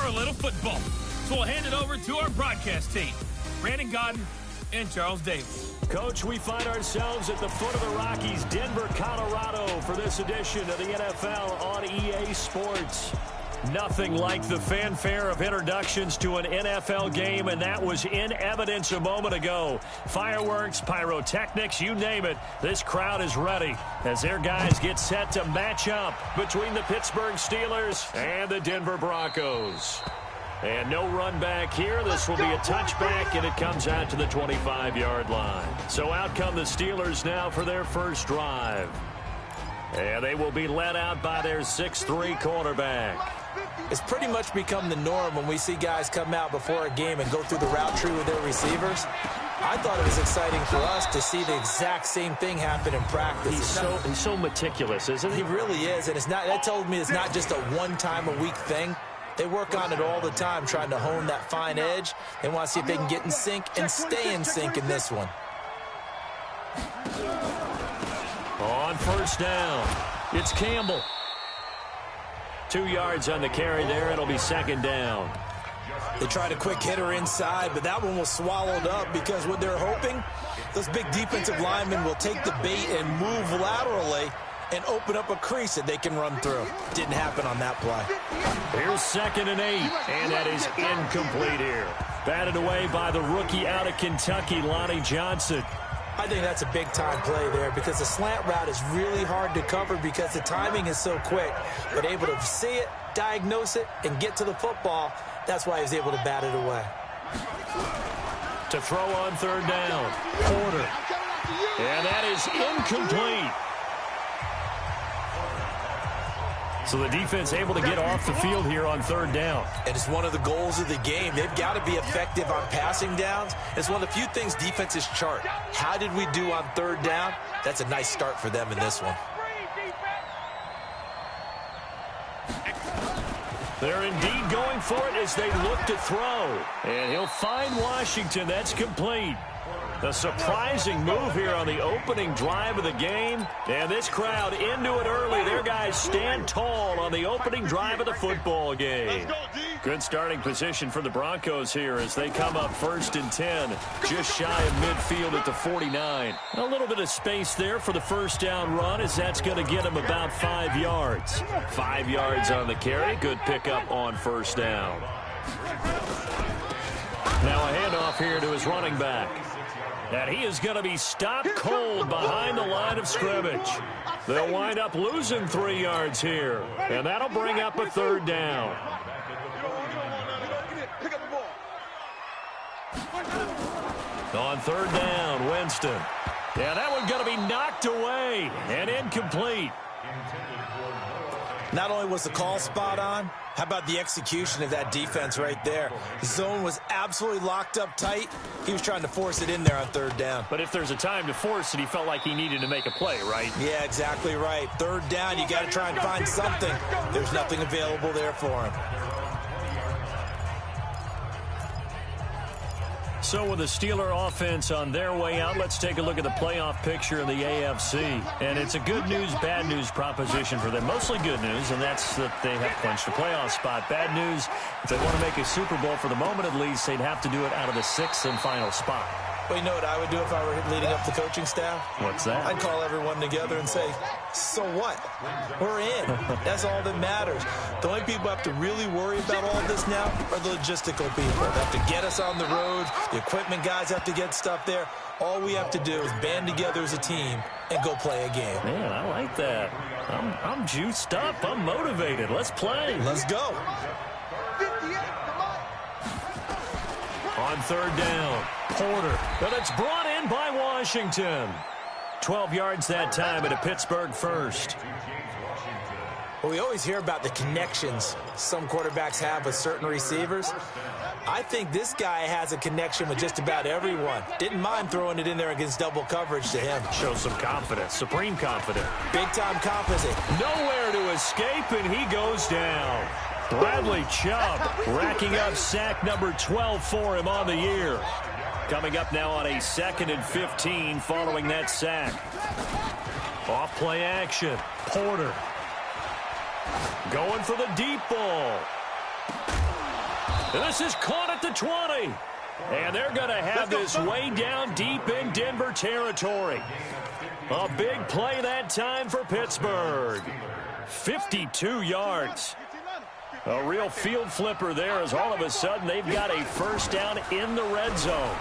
for a little football. So we'll hand it over to our broadcast team, Brandon Godden and Charles Davis. Coach, we find ourselves at the foot of the Rockies, Denver, Colorado, for this edition of the NFL on EA Sports. Nothing like the fanfare of introductions to an NFL game, and that was in evidence a moment ago. Fireworks, pyrotechnics, you name it. This crowd is ready as their guys get set to match up between the Pittsburgh Steelers and the Denver Broncos. And no run back here. This will be a touchback, and it comes out to the 25-yard line. So out come the Steelers now for their first drive. And they will be led out by their 6'3" quarterback. It's pretty much become the norm when we see guys come out before a game and go through the route tree with their receivers. I thought it was exciting for us to see the exact same thing happen in practice. He's so meticulous, isn't he? He really is, and that told me it's not just a one-time-a-week thing. They work on it all the time, trying to hone that fine edge. They want to see if they can get in sync and stay in sync in this one. On first down, it's Campbell. 2 yards on the carry there. It'll be second down. They tried a quick hitter inside, but that one was swallowed up because what they're hoping, those big defensive linemen will take the bait and move laterally and open up a crease that they can run through. Didn't happen on that play. Here's 2nd and 8, and that is incomplete here. Batted away by the rookie out of Kentucky, Lonnie Johnson. I think that's a big-time play there because the slant route is really hard to cover because the timing is so quick. But able to see it, diagnose it, and get to the football, that's why he was able to bat it away. To throw on third down, Porter. And that is incomplete. So the defense able to get off the field here on third down. And it's one of the goals of the game. They've got to be effective on passing downs. It's one of the few things defenses chart. How did we do on third down? That's a nice start for them in this one. They're indeed going for it as they look to throw. And he'll find Washington. That's complete. A surprising move here on the opening drive of the game. And this crowd into it early. Their guys stand tall on the opening drive of the football game. Good starting position for the Broncos here as they come up 1st and 10. Just shy of midfield at the 49. A little bit of space there for the first down run as that's going to get them about 5 yards. 5 yards on the carry. Good pickup on first down. Now a handoff here to his running back. And he is going to be stopped cold behind the line of scrimmage. They'll wind up losing 3 yards here. And that'll bring up a third down. On third down, Winston. Yeah, that one going to be knocked away and incomplete. Not only was the call spot on, how about the execution of that defense right there? The zone was absolutely locked up tight. He was trying to force it in there on third down. But if there's a time to force it, he felt like he needed to make a play, right? Yeah, exactly right. Third down, you got to try and find something. There's nothing available there for him. So with the Steeler offense on their way out, let's take a look at the playoff picture in the AFC. And it's a good news, bad news proposition for them. Mostly good news, and that's that they have clinched a playoff spot. Bad news, if they want to make a Super Bowl for the moment at least, they'd have to do it out of the 6th and final spot. Well, you know what I would do if I were leading up the coaching staff? What's that? I'd call everyone together and say, so what? We're in. That's all that matters. The only people who have to really worry about all this now are the logistical people. They have to get us on the road. The equipment guys have to get stuff there. All we have to do is band together as a team and go play a game. Man, I like that. I'm juiced up. I'm motivated. Let's play. Let's go. On third down, Porter. But it's brought in by Washington. 12 yards that time at a Pittsburgh first. Well, we always hear about the connections some quarterbacks have with certain receivers. I think this guy has a connection with just about everyone. Didn't mind throwing it in there against double coverage to him. Shows some confidence, supreme confidence. Big-time confidence. Nowhere to escape, and he goes down. Bradley Chubb racking up sack number 12 for him on the year. Coming up now on a 2nd and 15 following that sack. Off play action. Porter going for the deep ball. And this is caught at the 20. And they're going to have this way down deep in Denver territory. A big play that time for Pittsburgh. 52 yards. A real field flipper there as all of a sudden they've got a first down in the red zone.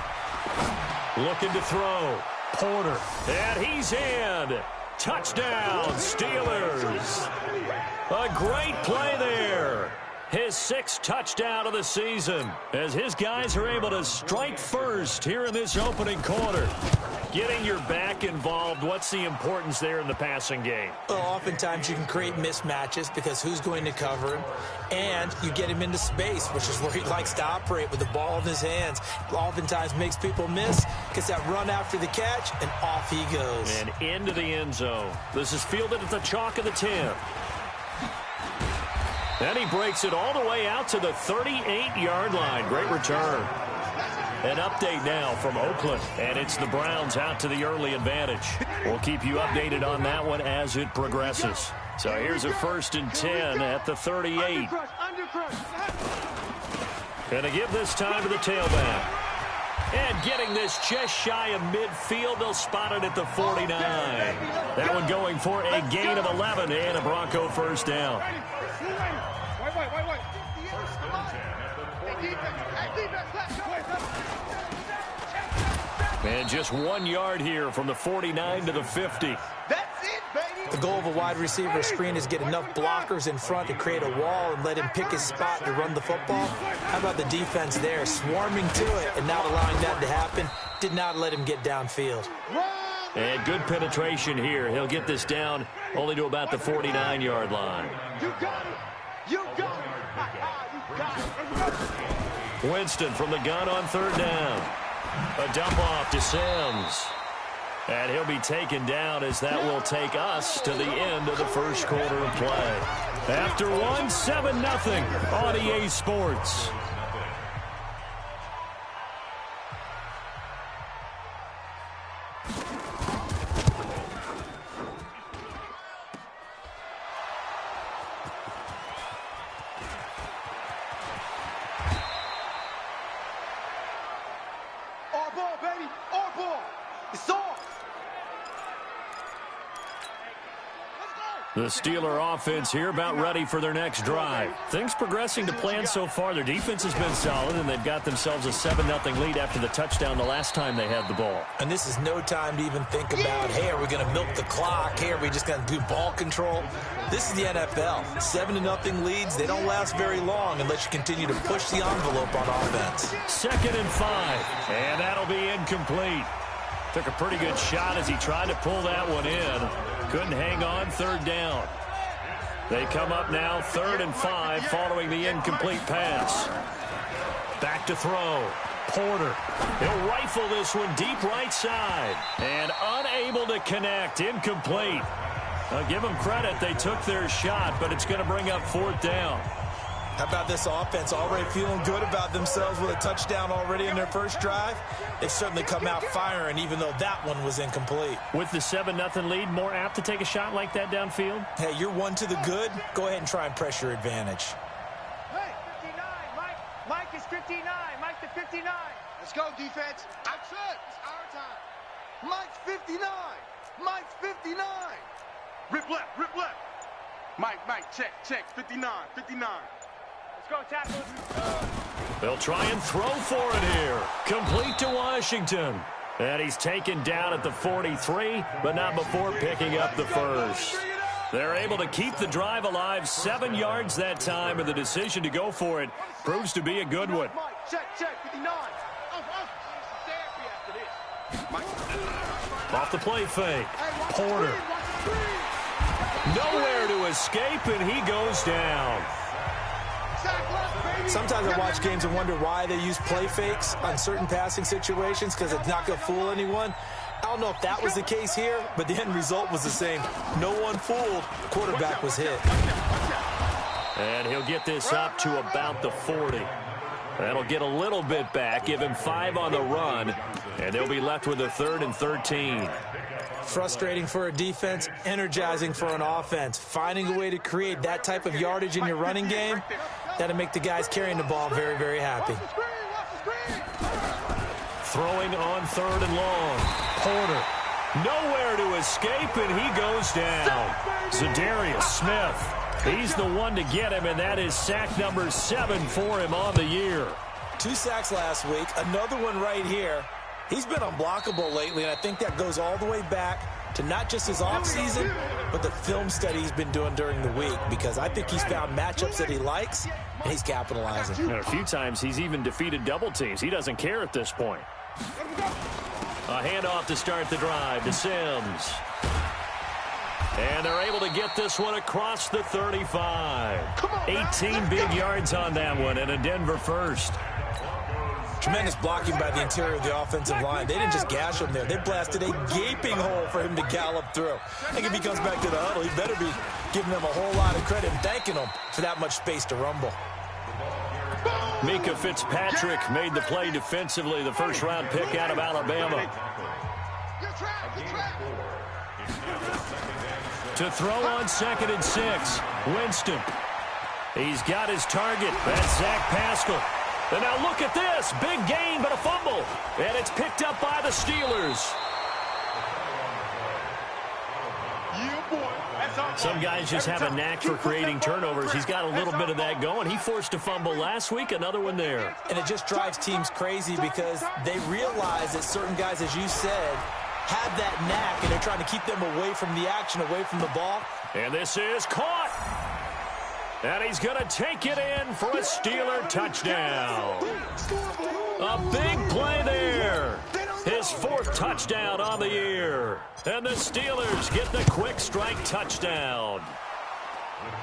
Looking to throw. Porter. And he's in. Touchdown, Steelers. A great play there. His 6th touchdown of the season as his guys are able to strike first here in this opening quarter. Getting your back involved, what's the importance there in the passing game? Well, oftentimes you can create mismatches because who's going to cover him, and you get him into space, which is where he likes to operate with the ball in his hands. Oftentimes makes people miss, gets that run after the catch, and off he goes. And into the end zone. This is fielded at the chalk of the 10. Then he breaks it all the way out to the 38-yard line. Great return. An update now from Oakland, and it's the Browns out to the early advantage. We'll keep you updated on that one as it progresses. So here's a 1st and 10 at the 38. And to give this time to the tailback. And getting this just shy of midfield, they'll spot it at the 49. That one going for a gain of 11 and a Bronco first down. And just 1 yard here from the 49 to the 50. That's it, baby. The goal of a wide receiver screen is get enough blockers in front to create a wall and let him pick his spot to run the football. How about the defense there, swarming to it and not allowing that to happen? Did not let him get downfield. And good penetration here. He'll get this down only to about the 49-yard line. You got it. You got it. You got it. Winston from the gun on 3rd down. A dump off to Sims. And he'll be taken down as that will take us to the end of the first quarter of play. After one, 7-0 on EA Sports. The Steeler offense here about ready for their next drive. Things progressing to plan so far. Their defense has been solid, and they've got themselves a 7-0 lead after the touchdown the last time they had the ball. And this is no time to even think about, hey, are we going to milk the clock? Hey, are we just going to do ball control? This is the NFL. 7-0 leads, they don't last very long unless you continue to push the envelope on offense. 2nd and 5, and that'll be incomplete. Took a pretty good shot as he tried to pull that one in. Couldn't hang on. 3rd down. They come up now 3rd and 5 following the incomplete pass. Back to throw. Porter. He'll rifle this one deep right side. And unable to connect. Incomplete. I'll give them credit. They took their shot, but it's going to bring up 4th down. How about this offense already feeling good about themselves with a touchdown already in their first drive? They've certainly come out firing, even though that one was incomplete. With the 7-0 lead, more apt to take a shot like that downfield? Hey, you're one to the good. Go ahead and try and press your advantage. Hey, 59, Mike. Mike is 59. Mike to 59. Let's go, defense. Outside. It's our time. Mike's 59. Mike's 59. Rip left. Rip left. Mike, check. 59. 59. Let's go, tackle. They'll try and throw for it here. Complete to Washington. And he's taken down at the 43, but not before picking up the first. They're able to keep the drive alive, 7 yards that time, and the decision to go for it proves to be a good one. Check, 59. Off the play fake. Porter. Nowhere to escape, and he goes down. Sometimes I watch games and wonder why they use play fakes on certain passing situations, because it's not going to fool anyone. I don't know if that was the case here, but the end result was the same. No one fooled. Quarterback was hit. And he'll get this up to about the 40. That'll get a little bit back, give him 5 on the run, and they'll be left with a 3rd and 13. Frustrating for a defense, energizing for an offense. Finding a way to create that type of yardage in your running game, That'll make the guys carrying the ball very, very happy. Throwing on 3rd and long. Porter. Nowhere to escape, and he goes down. Za'Darius Smith. He's the one to get him, and that is sack number 7 for him on the year. 2 sacks last week, another one right here. He's been unblockable lately, and I think that goes all the way back to not just his offseason, but the film study he's been doing during the week, because I think he's found matchups that he likes, and he's capitalizing. And a few times he's even defeated double teams. He doesn't care at this point. A handoff to start the drive to Sims. And they're able to get this one across the 35. 18 big yards on that one, and a Denver first. Tremendous blocking by the interior of the offensive line. They didn't just gash him there. They blasted a gaping hole for him to gallop through. I think if he comes back to the huddle, he better be giving them a whole lot of credit and thanking them for that much space to rumble. Mika Fitzpatrick made the play defensively, the first-round pick out of Alabama. To throw on 2nd and 6, Winston. He's got his target. That's Zach Pascal. And now look at this. Big gain, but a fumble. And it's picked up by the Steelers. Some guys just have a knack for creating turnovers. He's got a little bit of that going. He forced a fumble last week, another one there. And it just drives teams crazy because they realize that certain guys, as you said, have that knack, and they're trying to keep them away from the action, away from the ball. And this is caught. And he's going to take it in for a Steeler touchdown. A big play there. His 4th touchdown on the year. And the Steelers get the quick strike touchdown.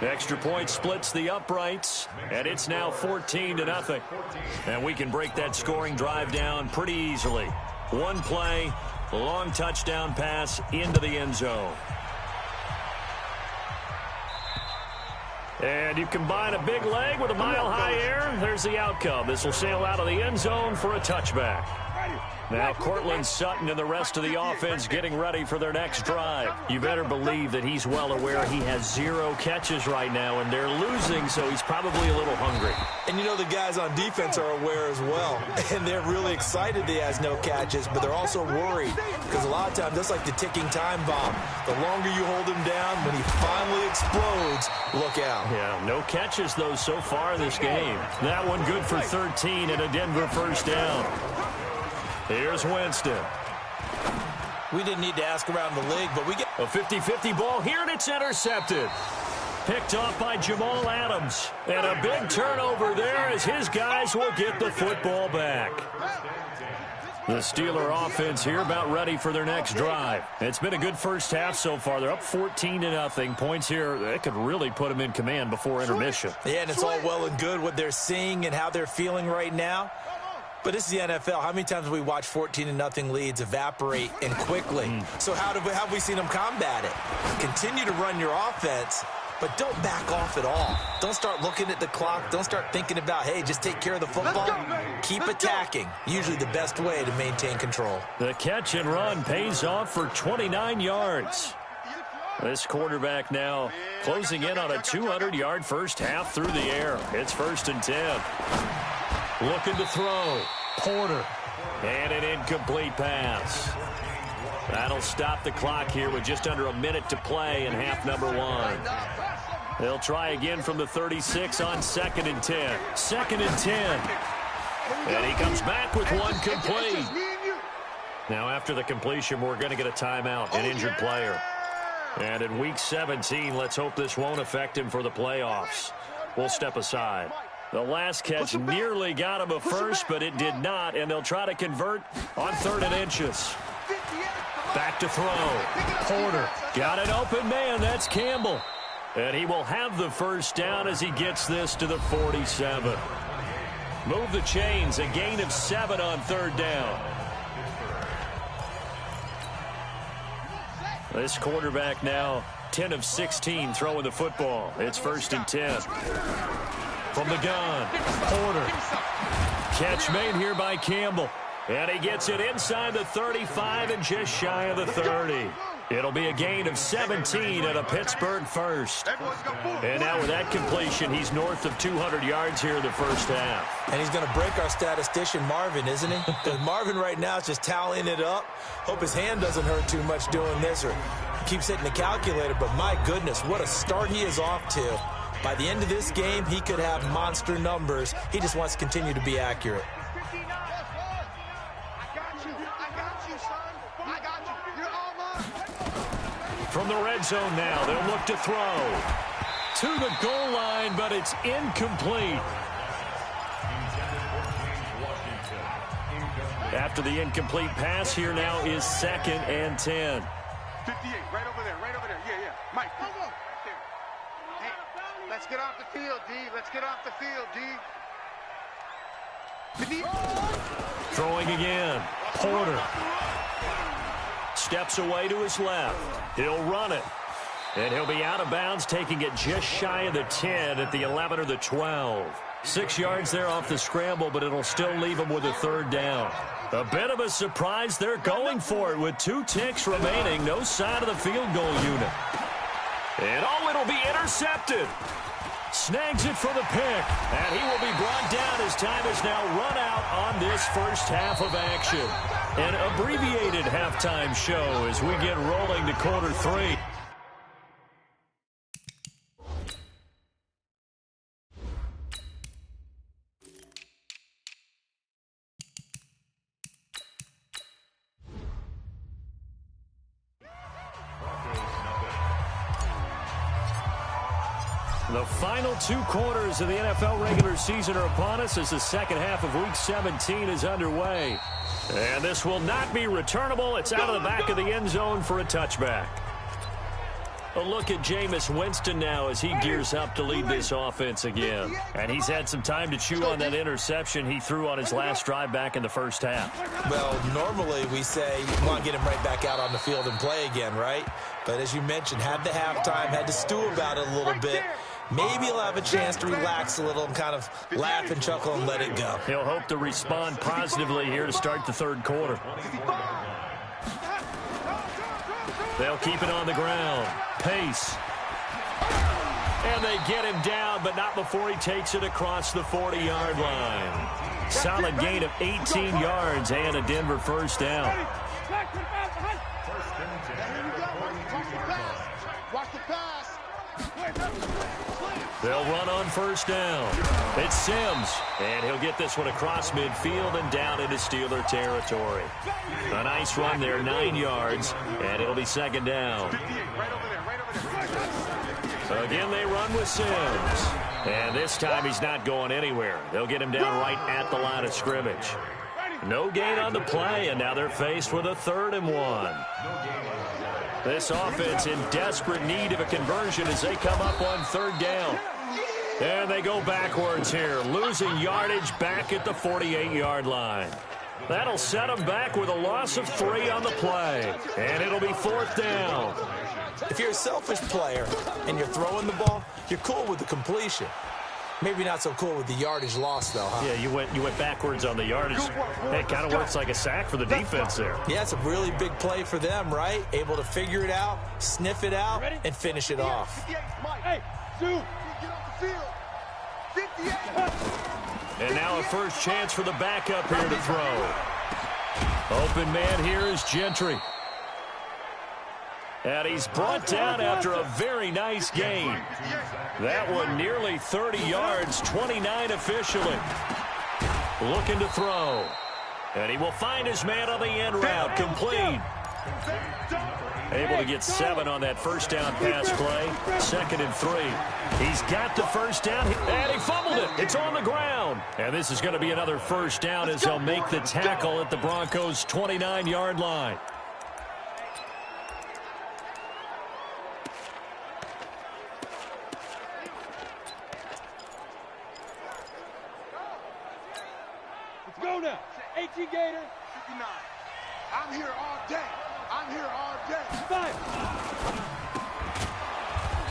Extra point splits the uprights, and it's now 14-0. And we can break that scoring drive down pretty easily. One play, long touchdown pass into the end zone. And you combine a big leg with a mile-high air, there's the outcome. This will sail out of the end zone for a touchback. Now Cortland Sutton and the rest of the offense getting ready for their next drive. You better believe that he's well aware he has 0 catches right now, and they're losing, so he's probably a little hungry. And you know the guys on defense are aware as well. And they're really excited that he has no catches, but they're also worried because a lot of times that's like the ticking time bomb. The longer you hold him down, when he finally explodes, look out. Yeah, no catches, though, so far in this game. That one good for 13 and a Denver first down. Here's Winston. We didn't need to ask around the league, but we get a 50-50 ball here, and it's intercepted. Picked off by Jamal Adams. And a big turnover there as his guys will get the football back. The Steeler offense here about ready for their next drive. It's been a good first half so far. They're up 14-0. Points here, that could really put them in command before intermission. Yeah, and it's all well and good what they're seeing and how they're feeling right now. But this is the NFL. How many times have we watched 14-0 leads evaporate and quickly? So how have we seen them combat it? Continue to run your offense, but don't back off at all. Don't start looking at the clock. Don't start thinking about, hey, just take care of the football. Keep attacking. Usually the best way to maintain control. The catch and run pays off for 29 yards. This quarterback now closing in on a 200-yard first half through the air. It's 1st and 10. Looking to throw. Porter. And an incomplete pass. That'll stop the clock here with just under a minute to play in half number 1. They'll try again from the 36 on 2nd and 10. 2nd and 10. And he comes back with one complete. Now after the completion, we're going to get a timeout, an injured player. And in week 17, let's hope this won't affect him for the playoffs. We'll step aside. The last catch nearly got him a first, but it did not, and they'll try to convert on 3rd and inches. Back to throw. Porter got an open man. That's Campbell. And he will have the first down as he gets this to the 47. Move the chains, a gain of 7 on 3rd down. This quarterback now 10 of 16 throwing the football. It's 1st and 10. From the gun, Porter. Catch made here by Campbell. And he gets it inside the 35 and just shy of the 30. It'll be a gain of 17 and a Pittsburgh first. And now with that completion, he's north of 200 yards here in the first half. And he's going to break our statistician Marvin, isn't he? Because Marvin right now is just tallying it up. Hope his hand doesn't hurt too much doing this or keeps hitting the calculator. But my goodness, what a start he is off to. By the end of this game, he could have monster numbers. He just wants to continue to be accurate. From the red zone now, they'll look to throw. To the goal line, but it's incomplete. After the incomplete pass, here now is 2nd and 10. 58, right over there, yeah. Mike, go. Right there. Hey, let's get off the field, D. Let's get off the field, D. Throwing again. Porter. Steps away to his left. He'll run it. And he'll be out of bounds, taking it just shy of the 10 at the 11 or the 12. 6 yards there off the scramble, but it'll still leave him with a 3rd down. A bit of a surprise. They're going for it with 2 ticks remaining. No sign of the field goal unit. And it'll be intercepted. Snags it for the pick. And he will be brought down as time is now run out on this first half of action. An abbreviated halftime show as we get rolling to quarter 3. The final 2 quarters of the NFL regular season are upon us as the second half of Week 17 is underway. And this will not be returnable. It's out of the back of the end zone for a touchback. A look at Jameis Winston now as he gears up to lead this offense again. And he's had some time to chew on that interception he threw on his last drive back in the first half. Well, normally we say you want to get him right back out on the field and play again, right? But as you mentioned, had the halftime, had to stew about it a little bit. Maybe he'll have a chance to relax a little and kind of laugh and chuckle and let it go. He'll hope to respond positively here to start the 3rd quarter. They'll keep it on the ground. Pace. And they get him down, but not before he takes it across the 40-yard line. Solid gain of 18 yards and a Denver first down. Watch the pass. They'll run on first down. It's Sims, and he'll get this one across midfield and down into Steeler territory. A nice run there, 9 yards, and it'll be 2nd down. Again, they run with Sims. And this time he's not going anywhere. They'll get him down right at the line of scrimmage. No gain on the play, and now they're faced with a 3rd and 1. This offense in desperate need of a conversion as they come up on 3rd down. And they go backwards here, losing yardage back at the 48-yard line. That'll set them back with a loss of 3 on the play. And it'll be 4th down. If you're a selfish player and you're throwing the ball, you're cool with the completion. Maybe not so cool with the yardage loss, though, huh? Yeah, you went backwards on the yardage. It kind of works like a sack for the defense there. Yeah, it's a really big play for them, right? Able to figure it out, sniff it out, and finish it off. Hey, Sue, get off the field. 58. And now a first chance for the backup here to throw. Open man here is Gentry. And he's brought down after a very nice gain. That one nearly 30 yards, 29 officially. Looking to throw. And he will find his man on the end route, complete. Able to get 7 on that first down pass play. 2nd and 3. He's got the first down, and he fumbled it. It's on the ground. And this is going to be another first down as he'll make the tackle at the Broncos' 29-yard line. Go now. 18 Gator. 59. I'm here all day. I'm here all day. 5.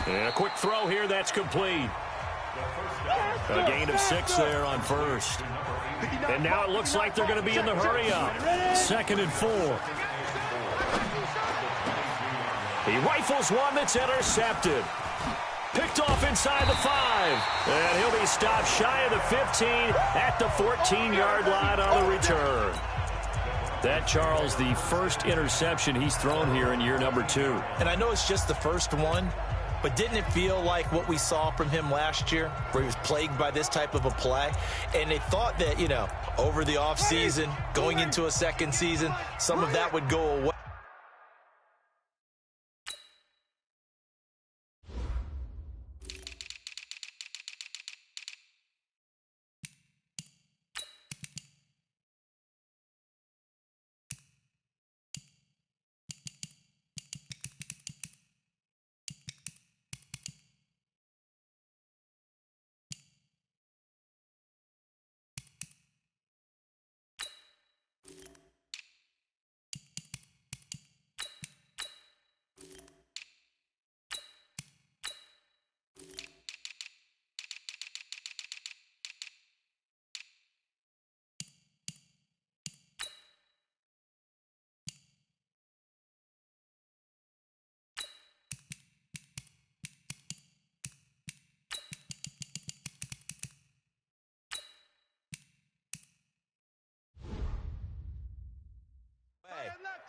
And a quick throw here. That's complete. A gain of 6 there on first. And now it looks like they're going to be in the hurry-up. 2nd and 4. He rifles one that's intercepted. Picked off inside the 5. And he'll be stopped shy of the 15 at the 14-yard line on the return. That, Charles, the first interception he's thrown here in year number 2. And I know it's just the first one, but didn't it feel like what we saw from him last year, where he was plagued by this type of a play? And they thought that, over the offseason, going into a second season, some of that would go away.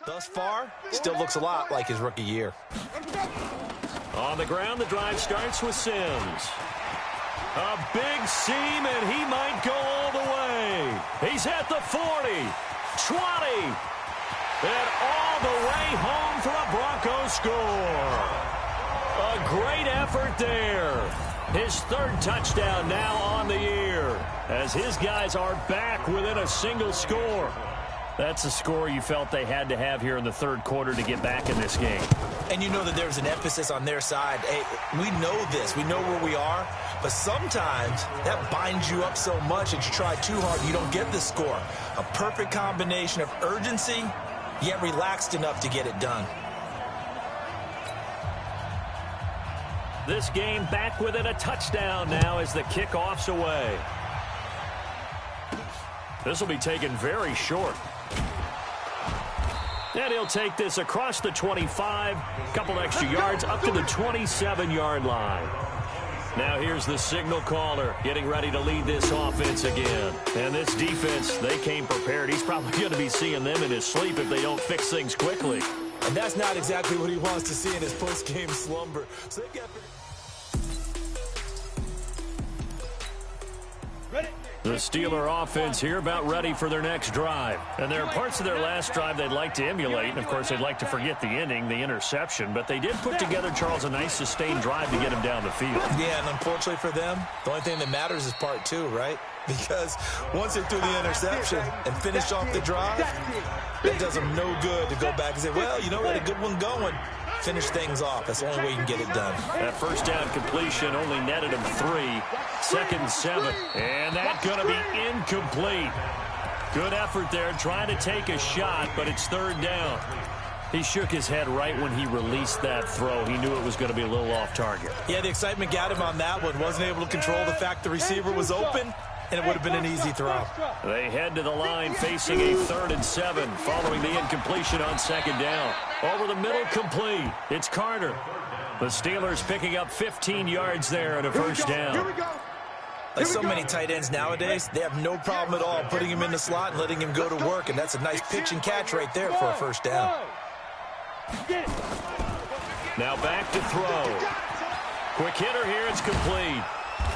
Thus far, still looks a lot like his rookie year. On the ground, the drive starts with Sims. A big seam, and he might go all the way. He's at the 40, 20, and all the way home for a Broncos score. A great effort there. His third touchdown now on the year, as his guys are back within a single score. That's a score you felt they had to have here in the third quarter to get back in this game. And you know that there's an emphasis on their side. Hey, we know this. We know where we are. But sometimes that binds you up so much that you try too hard, you don't get the score. A perfect combination of urgency, yet relaxed enough to get it done. This game back within a touchdown now as the kickoff's away. This will be taken very short. And he'll take this across the 25, a couple extra yards up to the 27-yard line. Now here's the signal caller getting ready to lead this offense again. And this defense, they came prepared. He's probably going to be seeing them in his sleep if they don't fix things quickly. And that's not exactly what he wants to see in his post-game slumber. So they got... The Steeler offense here about ready for their next drive. And there are parts of their last drive they'd like to emulate. And, of course, they'd like to forget the ending, the interception. But they did put together, Charles, a nice sustained drive to get him down the field. Yeah, and unfortunately for them, the only thing that matters is part 2, right? Because once they threw the interception and finished off the drive, it does them no good to go back and say, well, we had a good one going. Finish things off. That's the only way you can get it done. That first down completion only netted him 3. 2nd and 7. And that's going to be incomplete. Good effort there, trying to take a shot, but it's 3rd down. He shook his head right when he released that throw. He knew it was going to be a little off target. Yeah, the excitement got him on that one. Wasn't able to control the fact the receiver was open, and it would have been an easy throw. They head to the line facing a 3rd and 7 following the incompletion on 2nd down. Over the middle, complete. It's Carter. The Steelers picking up 15 yards there and a first down. Like so many tight ends nowadays, they have no problem at all putting him in the slot and letting him go to work, and that's a nice pitch and catch right there for a first down. Now back to throw. Quick hitter here, it's complete.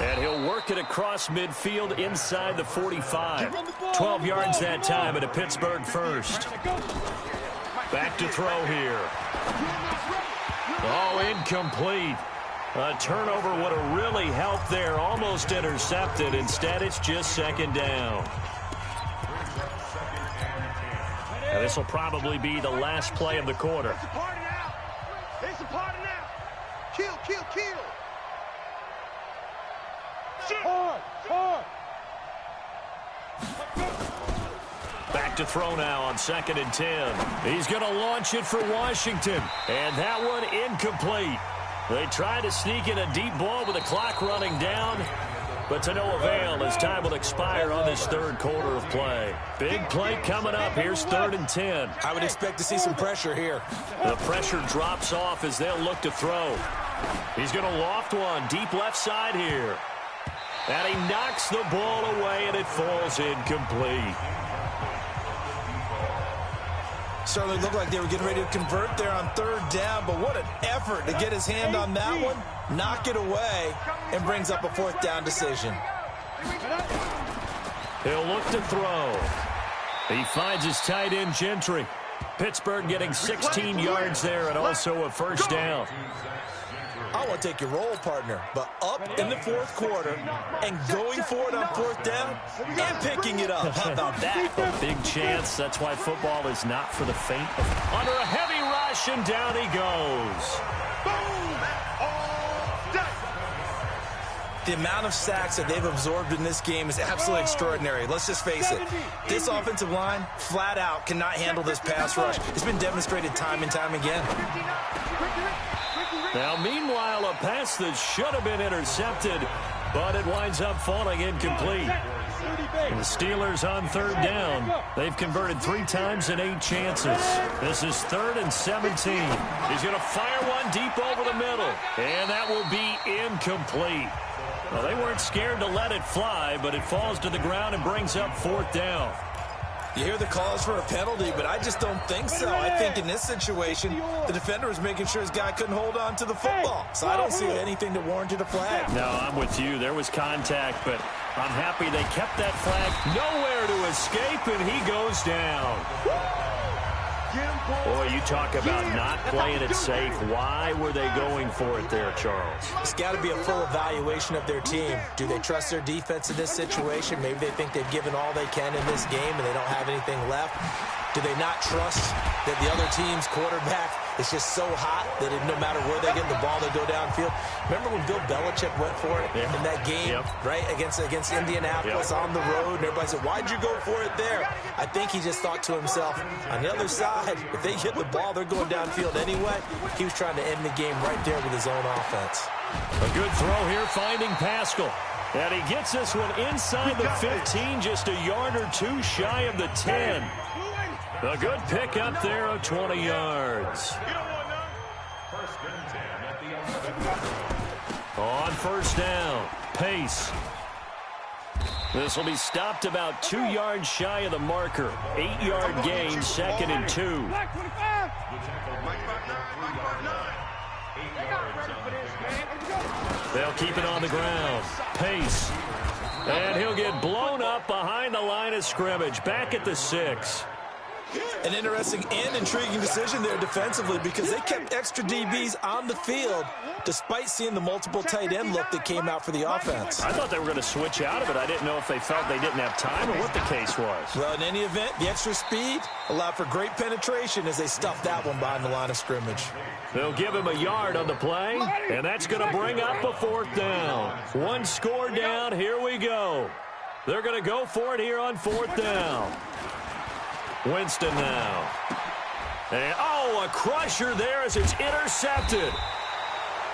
And he'll work it across midfield inside the 45. 12 yards that time at a Pittsburgh first. Back to throw here. Oh, incomplete. A turnover would have really helped there. Almost intercepted. Instead, it's just 2nd down. And this will probably be the last play of the quarter. It's a party now. It's a party now. Kill, kill, kill. Hard. Back to throw now on 2nd and 10. He's going to launch it for Washington. And that one incomplete. They try to sneak in a deep ball with the clock running down. but to no avail as time will expire on this third quarter of play. Big play coming up. Here's 3rd and 10. I would expect to see some pressure here. The pressure drops off as they'll look to throw. He's going to loft one deep left side here. And he knocks the ball away, and it falls incomplete. Certainly looked like they were getting ready to convert there on 3rd down, but what an effort to get his hand on that one, knock it away, and brings up a 4th down decision. He'll look to throw. He finds his tight end, Gentry. Pittsburgh getting 16 yards there and also a 1st down. I want to take your role, partner, but up in the 4th quarter and going for it on 4th down and picking it up. How about that? A big chance. That's why football is not for the faint of heart. Under a heavy rush, and down he goes. The amount of sacks that they've absorbed in this game is absolutely extraordinary. Let's just face it. This offensive line, flat out, cannot handle this pass rush. It's been demonstrated time and time again. Now, meanwhile, a pass that should have been intercepted, but it winds up falling incomplete. And the Steelers on 3rd down. They've converted 3 times in 8 chances. This is 3rd and 17. He's going to fire one deep over the middle, and that will be incomplete. Well, they weren't scared to let it fly, but it falls to the ground and brings up 4th down. You hear the calls for a penalty, but I just don't think so. I think in this situation, the defender was making sure his guy couldn't hold on to the football. So I don't see anything that warranted a flag. No, I'm with you. There was contact, but I'm happy they kept that flag. Nowhere to escape, and he goes down. Boy, you talk about not playing it safe. Why were they going for it there, Charles? It's got to be a full evaluation of their team. Do they trust their defense in this situation? Maybe they think they've given all they can in this game and they don't have anything left. Do they not trust that the other team's quarterback is just so hot that no matter where they get the ball, they go downfield? Remember when Bill Belichick went for it in that game, right, against Indianapolis on the road, and everybody said, why'd you go for it there? I think he just thought to himself, on the other side, if they hit the ball, they're going downfield anyway. He was trying to end the game right there with his own offense. A good throw here, finding Pascal. And he gets this one inside the 15, just a yard or 2 shy of the 10. A good pick up there of 20 yards. On 1st down, Pace. This will be stopped about 2 yards shy of the marker. 8-yard gain, 2nd and 2. They'll keep it on the ground. Pace. And he'll get blown up behind the line of scrimmage. Back at the 6. An interesting and intriguing decision there defensively because they kept extra DBs on the field despite seeing the multiple tight end look that came out for the offense. I thought they were going to switch out of it. I didn't know if they felt they didn't have time or what the case was. Well, in any event, the extra speed allowed for great penetration as they stuffed that one behind the line of scrimmage. They'll give him a yard on the play, and that's going to bring up a 4th down. 1 score down. Here we go. They're going to go for it here on 4th down. Winston now. And, a crusher there as it's intercepted.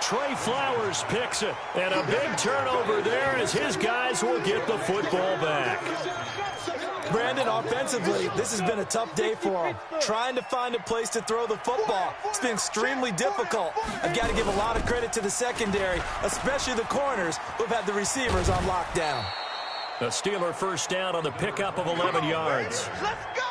Trey Flowers picks it. And a big turnover there as his guys will get the football back. Brandon, offensively, this has been a tough day for him. Trying to find a place to throw the football. It's been extremely difficult. I've got to give a lot of credit to the secondary, especially the corners who have had the receivers on lockdown. A Steeler 1st down on the pickup of 11 yards. Let's go!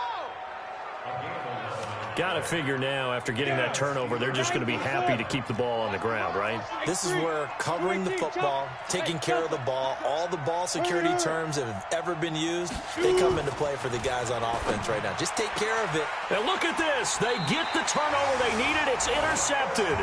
Got to figure now, after getting that turnover, they're just going to be happy to keep the ball on the ground, right? This is where covering the football, taking care of the ball, all the ball security terms that have ever been used, they come into play for the guys on offense right now. Just take care of it. And look at this. They get the turnover they needed. It's intercepted.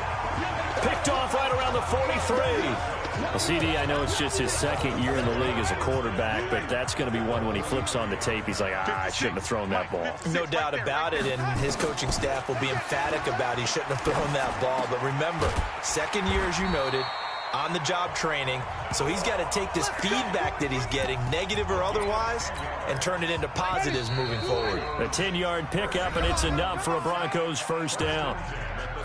Picked off right around the 43. Well, CD, I know it's just his 2nd year in the league as a quarterback, but that's going to be one when he flips on the tape. He's like, I shouldn't have thrown that ball. No doubt about it, and his coaching staff will be emphatic about he shouldn't have thrown that ball. But remember, 2nd year, as you noted, on-the-job training, so he's got to take this feedback that he's getting, negative or otherwise, and turn it into positives moving forward. A 10-yard pickup, and it's enough for a Broncos 1st down.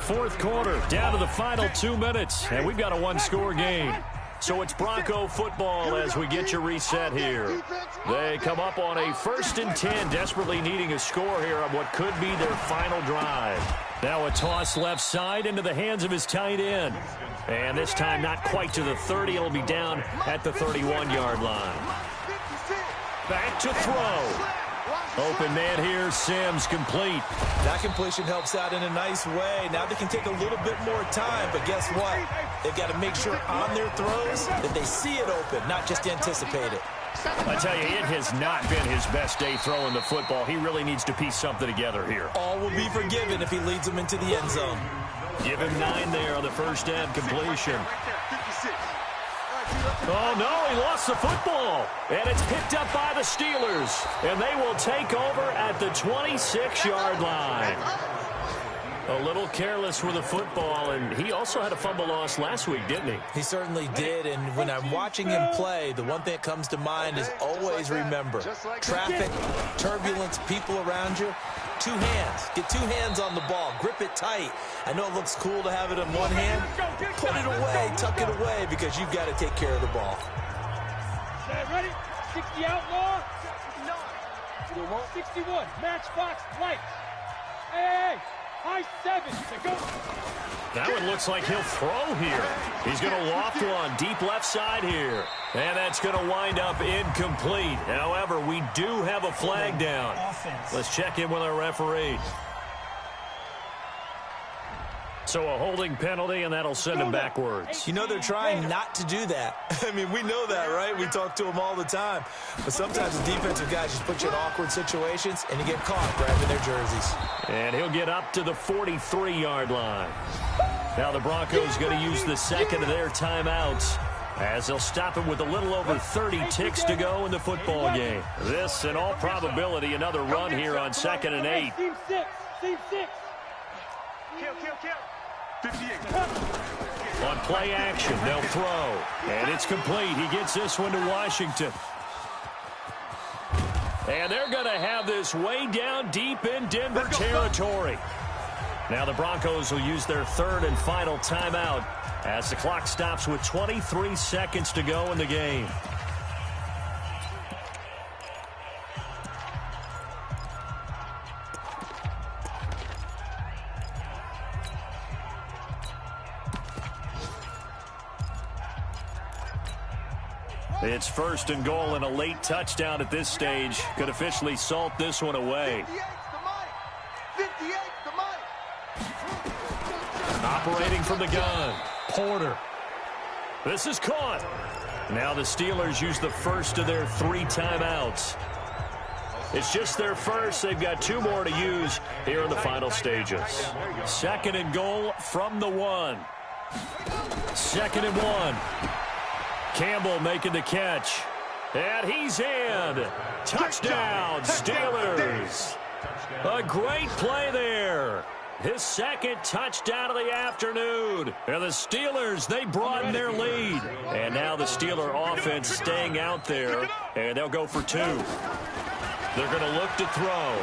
4th quarter, down to the final 2 minutes, and we've got a 1-score game. So it's Bronco football as we get you reset here. They come up on a 1st and 10, desperately needing a score here on what could be their final drive. Now a toss left side into the hands of his tight end. And this time not quite to the 30. It'll be down at the 31-yard line. Back to throw. Open man here, Sims, complete. That completion helps out in a nice way. Now they can take a little bit more time, but guess what? They've got to make sure on their throws that they see it open, not just anticipate it. I tell you, it has not been his best day throwing the football. He really needs to piece something together here. All will be forgiven if he leads them into the end zone. Give him 9 there on the first down completion. Oh, no, he lost the football. And it's picked up by the Steelers. And they will take over at the 26-yard line. A little careless with the football, and he also had a fumble loss last week, didn't he? He certainly did, and when I'm watching him play, the one thing that comes to mind is always remember, traffic, turbulence, people around you, 2 hands. Get 2 hands on the ball. Grip it tight. I know it looks cool to have it in one hand. Put it away, tuck it away, because you've got to take care of the ball. Ready? 60 outlaw. 61. Matchbox lights. Hey. High 7 to go. That one looks like he'll throw here. He's going to loft one deep left side here. And that's going to wind up incomplete. However, we do have a flag down. Let's check in with our referee. So a holding penalty, and that'll send him backwards. You know, they're trying not to do that. I mean, we know that, right? We talk to them all the time. But sometimes the defensive guys just put you in awkward situations, and you get caught grabbing their jerseys. And he'll get up to the 43-yard line. Now the Broncos going to use the second of their timeouts, as they'll stop him with a little over 30 ticks to go in the football game. This, in all probability, another run here on 2nd and 8. Team 6. Team 6. Kill. 58. On play action, they'll throw. And it's complete. He gets this one to Washington. And they're going to have this way down deep in Denver territory. Now the Broncos will use their 3rd and final timeout as the clock stops with 23 seconds to go in the game. It's 1st and goal, and a late touchdown at this stage could officially salt this one away. 58 the mic. Operating from the gun, Porter. This is caught. Now the Steelers use the first of their 3 timeouts. It's just their first. They've got 2 more to use here in the final stages. 2nd and goal from the 1. 2nd and 1. Campbell making the catch. And he's in. Touchdown, Steelers. A great play there. His 2nd touchdown of the afternoon. And the Steelers, they broaden their lead. And now the Steeler offense staying out there. And they'll go for 2. They're going to look to throw.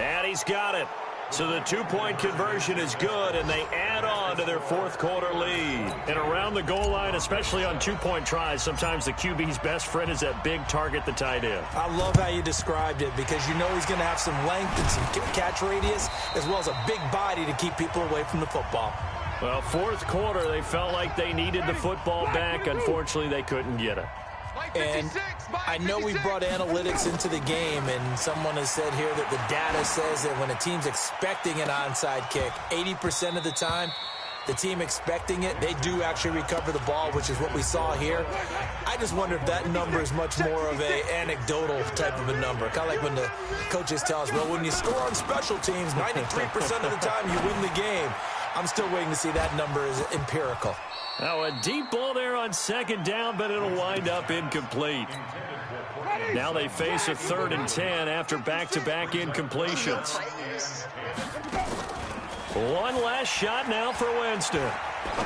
And he's got it. So the 2-point conversion is good, and they add on to their 4th quarter lead. And around the goal line, especially on 2-point tries, sometimes the QB's best friend is that big target, the tight end. I love how you described it, because you know he's going to have some length and some catch radius, as well as a big body to keep people away from the football. Well, 4th quarter, they felt like they needed the football back. Unfortunately, they couldn't get it. And I know we brought analytics into the game, and someone has said here that the data says that when a team's expecting an onside kick, 80% of the time, the team expecting it, they do actually recover the ball, which is what we saw here. I just wonder if that number is much more of an anecdotal type of a number. Kind of like when the coaches tell us, well, when you score on special teams, 93% of the time you win the game. I'm still waiting to see that number is empirical. Now a deep ball there on 2nd down, but it'll wind up incomplete. Now they face a 3rd and 10 after back-to-back incompletions. One last shot now for Winston.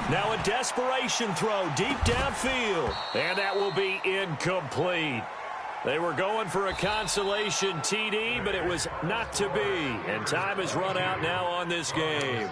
Now a desperation throw deep downfield, and that will be incomplete. They were going for a consolation TD, but it was not to be, and time has run out now on this game.